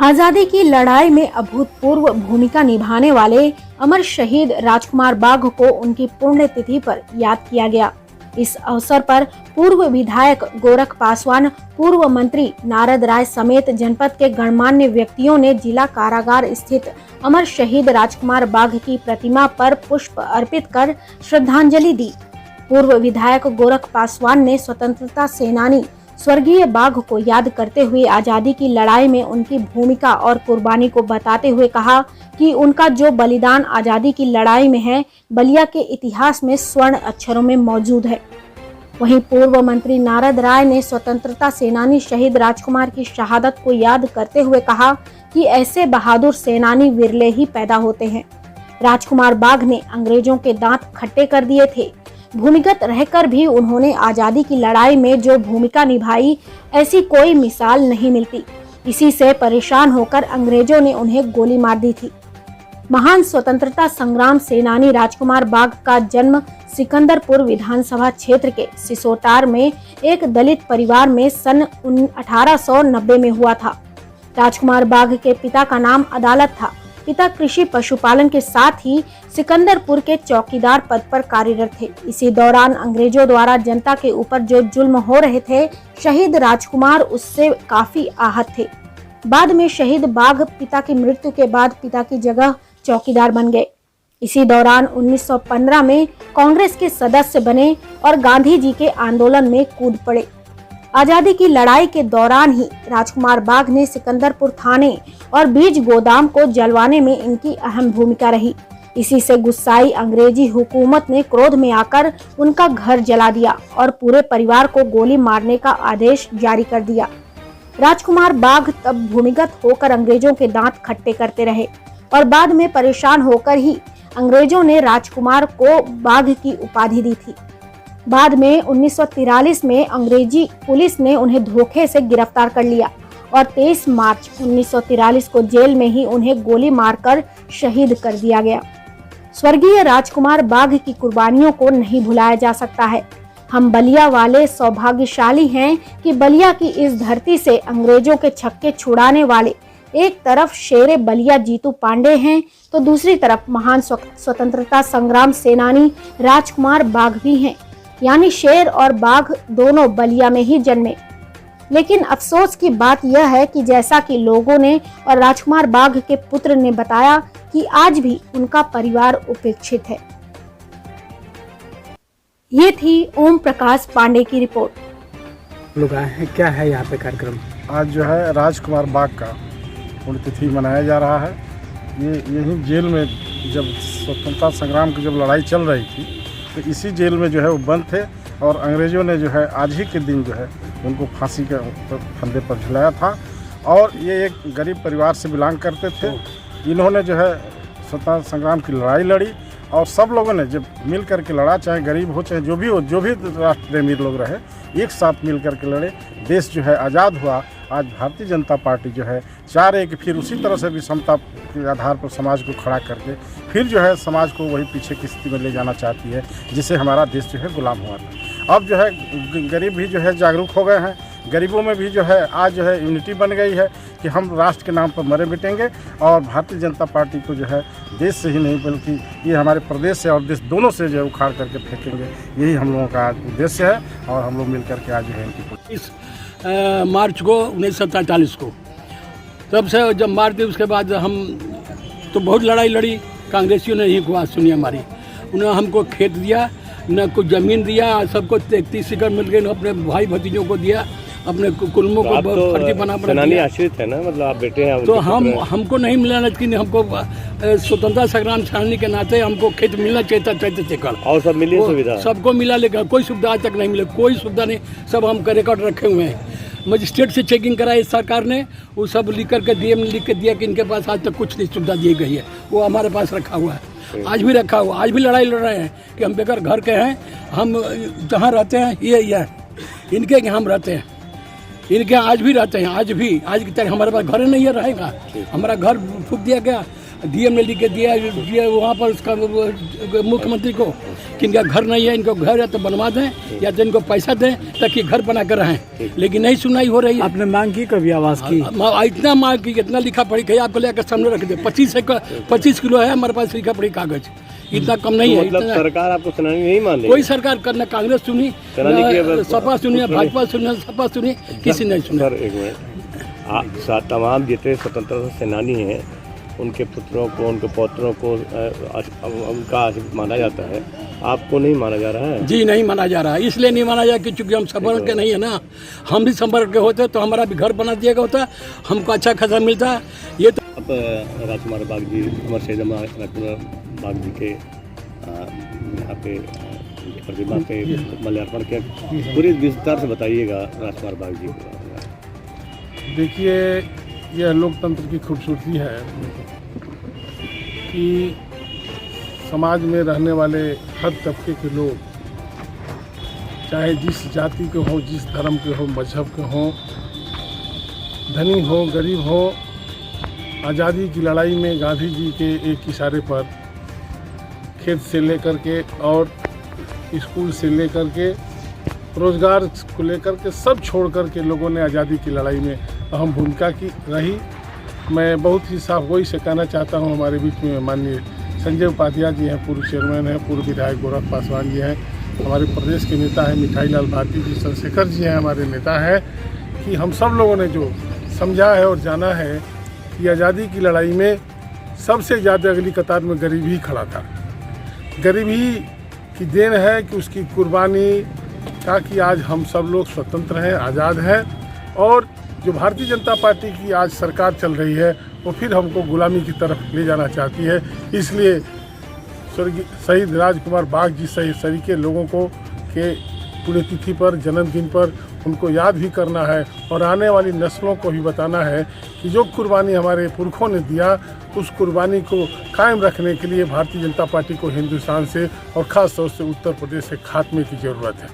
आजादी की लड़ाई में अभूतपूर्व भूमिका निभाने वाले अमर शहीद राजकुमार बाघ को उनकी पुण्यतिथि पर याद किया गया। इस अवसर पर पूर्व विधायक गोरख पासवान, पूर्व मंत्री नारद राय समेत जनपद के गणमान्य व्यक्तियों ने जिला कारागार स्थित अमर शहीद राजकुमार बाघ की प्रतिमा पर पुष्प अर्पित कर श्रद्धांजलि दी। पूर्व विधायक गोरख पासवान ने स्वतंत्रता सेनानी स्वर्गीय बाघ को याद करते हुए आजादी की लड़ाई में उनकी भूमिका और कुर्बानी को बताते हुए कहा कि उनका जो बलिदान आजादी की लड़ाई में है, बलिया के इतिहास में स्वर्ण अक्षरों में मौजूद है। वहीं पूर्व मंत्री नारद राय ने स्वतंत्रता सेनानी शहीद राजकुमार की शहादत को याद करते हुए कहा कि ऐसे बहादुर सेनानी विरले ही पैदा होते हैं। राजकुमार बाघ ने अंग्रेजों के दांत खट्टे कर दिए थे। भूमिगत रहकर भी उन्होंने आजादी की लड़ाई में जो भूमिका निभाई, ऐसी कोई मिसाल नहीं मिलती। इसी से परेशान होकर अंग्रेजों ने उन्हें गोली मार दी थी। महान स्वतंत्रता संग्राम सेनानी राजकुमार बाघ का जन्म सिकंदरपुर विधानसभा क्षेत्र के सिसोटार में एक दलित परिवार में सन 1890 में हुआ था। राजकुमार बाघ के पिता का नाम अदालत था। पिता कृषि पशुपालन के साथ ही सिकंदरपुर के चौकीदार पद पर कार्यरत थे। इसी दौरान अंग्रेजों द्वारा जनता के ऊपर जो जुल्म हो रहे थे, शहीद राजकुमार उससे काफी आहत थे। बाद में शहीद बाघ पिता की मृत्यु के बाद पिता की जगह चौकीदार बन गए। इसी दौरान 1915 में कांग्रेस के सदस्य बने और गांधी जी के आंदोलन में कूद पड़े। आजादी की लड़ाई के दौरान ही राजकुमार बाघ ने सिकंदरपुर थाने और बीज गोदाम को जलवाने में इनकी अहम भूमिका रही। इसी से गुस्साई अंग्रेजी हुकूमत ने क्रोध में आकर उनका घर जला दिया और पूरे परिवार को गोली मारने का आदेश जारी कर दिया। राजकुमार बाघ तब भूमिगत होकर अंग्रेजों के दांत खट्टे करते रहे और बाद में परेशान होकर ही अंग्रेजों ने राजकुमार को बाघ की उपाधि दी थी। बाद में 1943 में अंग्रेजी पुलिस ने उन्हें धोखे से गिरफ्तार कर लिया और 23 मार्च 1943 को जेल में ही उन्हें गोली मारकर शहीद कर दिया गया। स्वर्गीय राजकुमार बाघ की कुर्बानियों को नहीं भुलाया जा सकता है। हम बलिया वाले सौभाग्यशाली हैं कि बलिया की इस धरती से अंग्रेजों के छक्के छुड़ाने वाले एक तरफ शेरे बलिया जीतू पांडे हैं, तो दूसरी तरफ महान स्वतंत्रता संग्राम सेनानी राजकुमार बाघ भी हैं। यानी शेर और बाघ दोनों बलिया में ही जन्मे। लेकिन अफसोस की बात यह है कि जैसा कि लोगों ने और राजकुमार बाघ के पुत्र ने बताया कि आज भी उनका परिवार उपेक्षित है। ये थी ओम प्रकाश पांडे की रिपोर्ट। लोग आए हैं, क्या है यहाँ पे कार्यक्रम? आज जो है राजकुमार बाघ का पुण्यतिथि मनाया जा रहा है। ये यहीं जेल में जब स्वतंत्रता संग्राम की जब लड़ाई चल रही थी, तो इसी जेल में जो है वो बंद थे और अंग्रेज़ों ने जो है आज ही के दिन जो है उनको फांसी के फंदे पर झुलाया था। और ये एक गरीब परिवार से बिलोंग करते थे। इन्होंने जो है स्वतंत्रता संग्राम की लड़ाई लड़ी और सब लोगों ने जब मिल कर के लड़ा, चाहे गरीब हो चाहे जो भी हो, जो भी राष्ट्र प्रेमी लोग रहे, एक साथ मिल कर के लड़े। देश जो है आज़ाद हुआ। आज भारतीय जनता पार्टी जो है चाह रही कि फिर उसी तरह से विषमता के आधार पर समाज को खड़ा करके फिर जो है समाज को वही पीछे की स्थिति में ले जाना चाहती है, जिससे हमारा देश जो है गुलाम हुआ था। अब जो है गरीब भी जो है जागरूक हो गए हैं। गरीबों में भी जो है आज जो है यूनिटी बन गई है कि हम राष्ट्र के नाम पर मरे मिटेंगे और भारतीय जनता पार्टी को जो है देश से ही नहीं बल्कि ये हमारे प्रदेश से और देश दोनों से जो है उखाड़ करके फेंकेंगे। यही हम लोगों का उद्देश्य है और हम लोग मिल करके आज जो है इनकी इस मार्च को 1947 को तब से जब मार दी, उसके बाद हम तो बहुत लड़ाई लड़ी। कांग्रेसियों ने ही बात सुनी हमारी। उन्होंने हमको खेत दिया, न कुछ ज़मीन दिया, सबको 33 एकड़ मिल गए, अपने भाई भतीजों को दिया, अपने कुलमों को फर्जी बना सेनानी आश्रित है ना, मतलब आप बेटे हैं। तो हमको नहीं मिला, लेकिन हमको स्वतंत्रता संग्राम सेनानी के नाते हमको खेत मिलना चाहिए था 33 एकड़। और सब मिली सुविधा? सबको मिला, लेकिन कोई सुविधा आज तक नहीं मिली। कोई सुविधा नहीं। सब हम रिकॉर्ड रखे हुए हैं। मजिस्ट्रेट से चेकिंग कराई सरकार ने, वो सब लिख करके डीएम लिख के दिया कि इनके पास आज तक कुछ नहीं सुविधा दी गई है। वो हमारे पास रखा हुआ है, आज भी रखा हुआ। आज भी लड़ाई लड़ रहे हैं कि हम बेकार घर के हैं, हम जहाँ रहते हैं ये इनके यहाँ हम रहते हैं, इनके आज भी रहते हैं। आज की तरह हमारे पास घर नहीं है रहेगा। हमारा घर फूक दिया गया, डीएम ने लिख के दिया वहाँ पर उसका मुख्यमंत्री को कि इनका घर नहीं है, इनको घर है तो बनवा दें या तो इनको पैसा दें ताकि घर बना कर रहें, लेकिन नहीं सुनाई हो रही है। आपने मांग की, कभी आवाज़ की? इतना मांग की, इतना लिखा पढ़ी कही आपको लेकर सामने रख दे। 25 किलो है हमारे पास लिखा पढ़ी कागज, इतना कम नहीं है। मतलब सरकार आपको सुनानी नहीं मान रही? कोई सरकार करना, कांग्रेस सुनी, सपा सुनी, भाजपा सुनी, सपा सुनी, किसी ने सुना। एक मिनट, तमाम जितने स्वतंत्रता सेनानी हैं उनके पुत्रों को, उनके पौत्रों को उनका माना जाता है, आपको नहीं माना जा रहा है? जी नहीं माना जा रहा है, इसलिए नहीं माना जा रहा कि चूंकि हम संपर्क के नहीं है ना। हम भी संपर्क के होते तो हमारा भी घर बना दिया गया होता, हमको अच्छा खासा मिलता। ये तो अब राजकुमार बाग जी, अमर शहीद राजकुमार बाग जी के यहाँ पे प्रतिमा पे माल्यार्पण किया, पूरी विस्तार से बताइएगा राजकुमार बाग जी को। देखिए, यह लोकतंत्र की खूबसूरती है कि समाज में रहने वाले हर तबके के लोग, चाहे जिस जाति के हों, जिस धर्म के हों, मजहब के हों, धनी हो, गरीब हो, आज़ादी की लड़ाई में गांधी जी के एक इशारे पर खेत से लेकर के और स्कूल से लेकर के रोज़गार को लेकर के सब छोड़ कर के लोगों ने आज़ादी की लड़ाई में अहम भूमिका की रही। मैं बहुत ही साफ वही से कहना चाहता हूँ, हमारे बीच में माननीय संजय उपाध्याय जी हैं, पूर्व चेयरमैन हैं, पूर्व विधायक गोरख पासवान जी हैं, हमारे प्रदेश के नेता हैं मिठाई लाल भारती जी, चंद्रशेखर जी हैं, हमारे नेता हैं, कि हम सब लोगों ने जो समझा है और जाना है कि आज़ादी की लड़ाई में सबसे ज़्यादा अगली कतार में गरीब ही खड़ा था। गरीब ही की देन है कि उसकी कुर्बानी का कि आज हम सब लोग स्वतंत्र हैं, आज़ाद हैं, और जो भारतीय जनता पार्टी की आज सरकार चल रही है वो फिर हमको गुलामी की तरफ ले जाना चाहती है। इसलिए स्वर्गीय शहीद राजकुमार बाग जी सहित सभी के लोगों को के पुण्यतिथि पर, जन्मदिन पर उनको याद भी करना है और आने वाली नस्लों को भी बताना है कि जो कुर्बानी हमारे पुरखों ने दिया, उस कुर्बानी को कायम रखने के लिए भारतीय जनता पार्टी को हिंदुस्तान से और ख़ास तौर से उत्तर प्रदेश से खात्मे की ज़रूरत है।